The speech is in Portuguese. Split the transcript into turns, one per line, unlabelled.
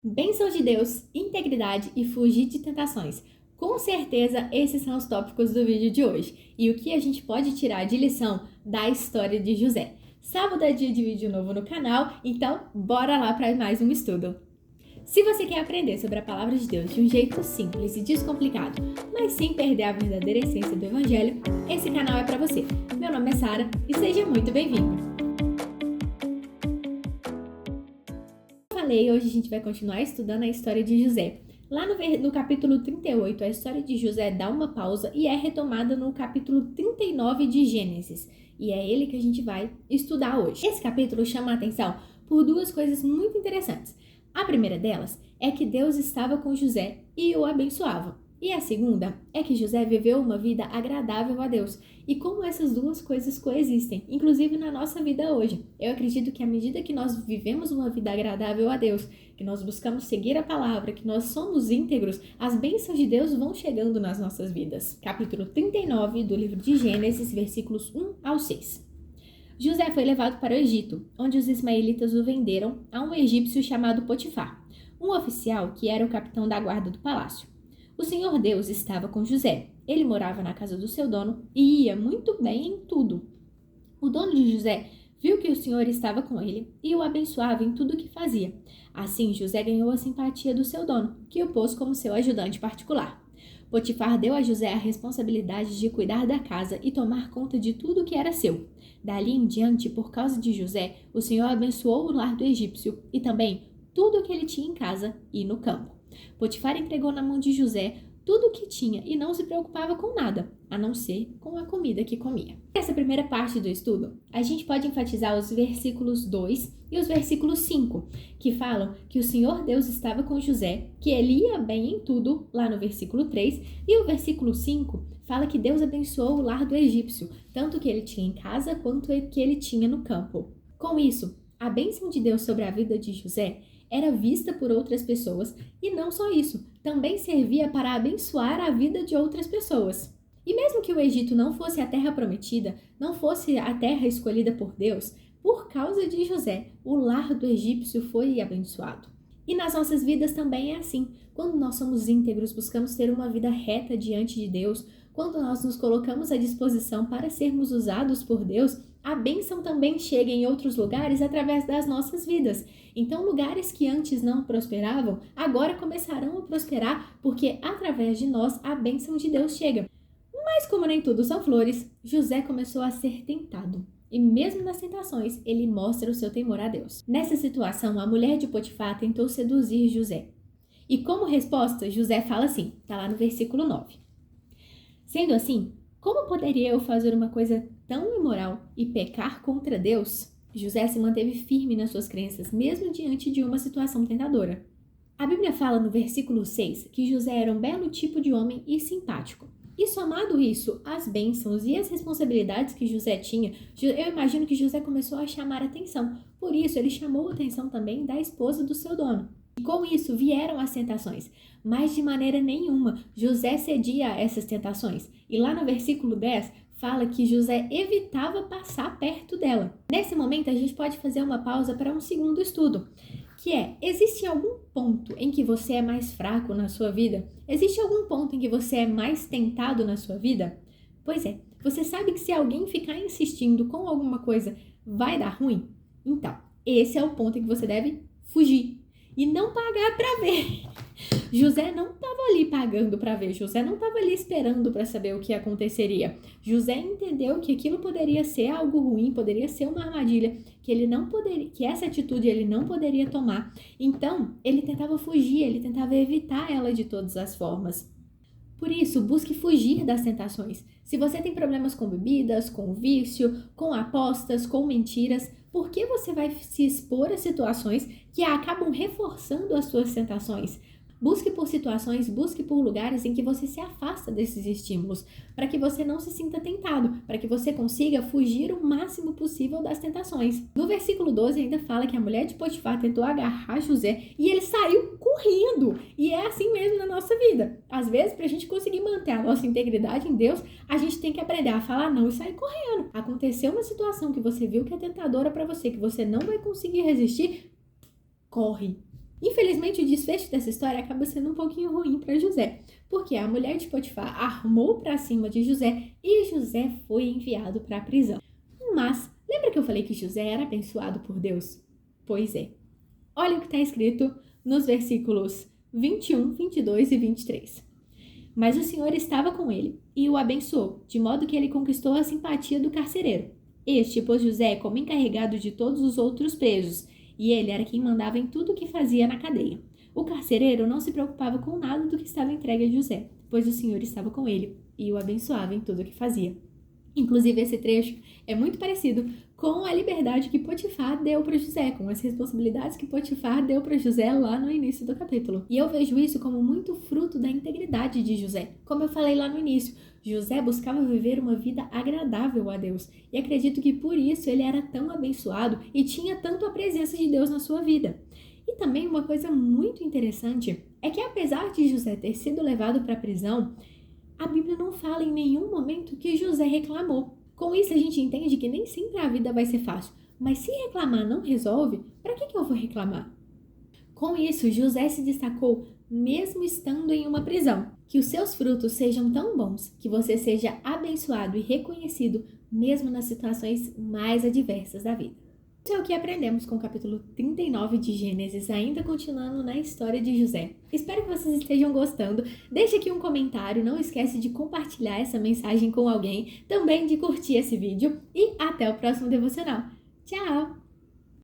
Bênçãos de Deus, integridade e fugir de tentações. Com certeza, esses são os tópicos do vídeo de hoje. E o que a gente pode tirar de lição da história de José. Sábado é dia de vídeo novo no canal, então bora lá para mais um estudo. Se você quer aprender sobre a palavra de Deus de um jeito simples e descomplicado, mas sem perder a verdadeira essência do Evangelho, esse canal é para você. Meu nome é Sara e seja muito bem-vindo. Hoje a gente vai continuar estudando a história de José. Lá no capítulo 38, a história de José dá uma pausa e é retomada no capítulo 39 de Gênesis. E é ele que a gente vai estudar hoje. Esse capítulo chama a atenção por duas coisas muito interessantes. A primeira delas é que Deus estava com José e o abençoava. E a segunda é que José viveu uma vida agradável a Deus. E como essas duas coisas coexistem, inclusive na nossa vida hoje. Eu acredito que à medida que nós vivemos uma vida agradável a Deus, que nós buscamos seguir a palavra, que nós somos íntegros, as bênçãos de Deus vão chegando nas nossas vidas. Capítulo 39 do livro de Gênesis, versículos 1 ao 6. José foi levado para o Egito, onde os ismaelitas o venderam a um egípcio chamado Potifar, um oficial que era o capitão da guarda do palácio. O Senhor Deus estava com José. Ele morava na casa do seu dono e ia muito bem em tudo. O dono de José viu que o Senhor estava com ele e o abençoava em tudo o que fazia. Assim, José ganhou a simpatia do seu dono, que o pôs como seu ajudante particular. Potifar deu a José a responsabilidade de cuidar da casa e tomar conta de tudo o que era seu. Dali em diante, por causa de José, o Senhor abençoou o lar do egípcio e também tudo o que ele tinha em casa e no campo. Potifar entregou na mão de José tudo o que tinha e não se preocupava com nada, a não ser com a comida que comia. Nessa primeira parte do estudo, a gente pode enfatizar os versículos 2 e os versículos 5, que falam que o Senhor Deus estava com José, que ele ia bem em tudo, lá no versículo 3, e o versículo 5 fala que Deus abençoou o lar do egípcio, tanto que ele tinha em casa quanto o que ele tinha no campo. Com isso, a bênção de Deus sobre a vida de José era vista por outras pessoas e não só isso, também servia para abençoar a vida de outras pessoas. E mesmo que o Egito não fosse a terra prometida, não fosse a terra escolhida por Deus, por causa de José, o lar do egípcio foi abençoado. E nas nossas vidas também é assim. Quando nós somos íntegros, buscamos ter uma vida reta diante de Deus, quando nós nos colocamos à disposição para sermos usados por Deus, a bênção também chega em outros lugares através das nossas vidas. Então, lugares que antes não prosperavam, agora começarão a prosperar, porque através de nós a bênção de Deus chega. Mas como nem tudo são flores, José começou a ser tentado. E mesmo nas tentações, ele mostra o seu temor a Deus. Nessa situação, a mulher de Potifar tentou seduzir José. E como resposta, José fala assim, está lá no versículo 9. Sendo assim, como poderia eu fazer uma coisa tão imoral e pecar contra Deus? José se manteve firme nas suas crenças, mesmo diante de uma situação tentadora. A Bíblia fala no versículo 6 que José era um belo tipo de homem e simpático. E somado isso às bênçãos e às responsabilidades que José tinha, eu imagino que José começou a chamar atenção. Por isso, ele chamou a atenção também da esposa do seu dono. E com isso vieram as tentações, mas de maneira nenhuma José cedia a essas tentações. E lá no versículo 10 fala que José evitava passar perto dela. Nesse momento a gente pode fazer uma pausa para um segundo estudo, que é, existe algum ponto em que você é mais fraco na sua vida? Existe algum ponto em que você é mais tentado na sua vida? Pois é, você sabe que se alguém ficar insistindo com alguma coisa, vai dar ruim? Então, esse é o ponto em que você deve fugir e não pagar para ver. José não estava ali pagando para ver, José não estava ali esperando para saber o que aconteceria. José entendeu que aquilo poderia ser algo ruim, poderia ser uma armadilha, que ele não poderia, que essa atitude ele não poderia tomar. Então, ele tentava fugir, ele tentava evitar ela de todas as formas. Por isso, busque fugir das tentações. Se você tem problemas com bebidas, com vício, com apostas, com mentiras, por que você vai se expor a situações que acabam reforçando as suas tentações? Busque por situações, busque por lugares em que você se afasta desses estímulos, para que você não se sinta tentado, para que você consiga fugir o máximo possível das tentações. No versículo 12 ainda fala que a mulher de Potifar tentou agarrar José e ele saiu correndo. E é assim mesmo na nossa vida. Às vezes, para a gente conseguir manter a nossa integridade em Deus, a gente tem que aprender a falar não e sair correndo. Aconteceu uma situação que você viu que é tentadora para você, que você não vai conseguir resistir, corre. Infelizmente, o desfecho dessa história acaba sendo um pouquinho ruim para José, porque a mulher de Potifar armou para cima de José e José foi enviado para a prisão. Mas, lembra que eu falei que José era abençoado por Deus? Pois é. Olha o que está escrito nos versículos 21, 22 e 23. Mas o Senhor estava com ele e o abençoou, de modo que ele conquistou a simpatia do carcereiro. Este pôs José como encarregado de todos os outros presos, e ele era quem mandava em tudo o que fazia na cadeia. O carcereiro não se preocupava com nada do que estava entregue a José, pois o Senhor estava com ele e o abençoava em tudo o que fazia. Inclusive, esse trecho é muito parecido com a liberdade que Potifar deu para José, com as responsabilidades que Potifar deu para José lá no início do capítulo. E eu vejo isso como muito fruto da integridade de José. Como eu falei lá no início, José buscava viver uma vida agradável a Deus. E acredito que por isso ele era tão abençoado e tinha tanto a presença de Deus na sua vida. E também uma coisa muito interessante é que apesar de José ter sido levado para a prisão, a Bíblia não fala em nenhum momento que José reclamou. Com isso, a gente entende que nem sempre a vida vai ser fácil. Mas se reclamar não resolve, para que eu vou reclamar? Com isso, José se destacou mesmo estando em uma prisão. Que os seus frutos sejam tão bons, que você seja abençoado e reconhecido mesmo nas situações mais adversas da vida. Isso é o que aprendemos com o capítulo 39 de Gênesis, ainda continuando na história de José. Espero que vocês estejam gostando. Deixe aqui um comentário, não esquece de compartilhar essa mensagem com alguém, também de curtir esse vídeo e até o próximo devocional. Tchau!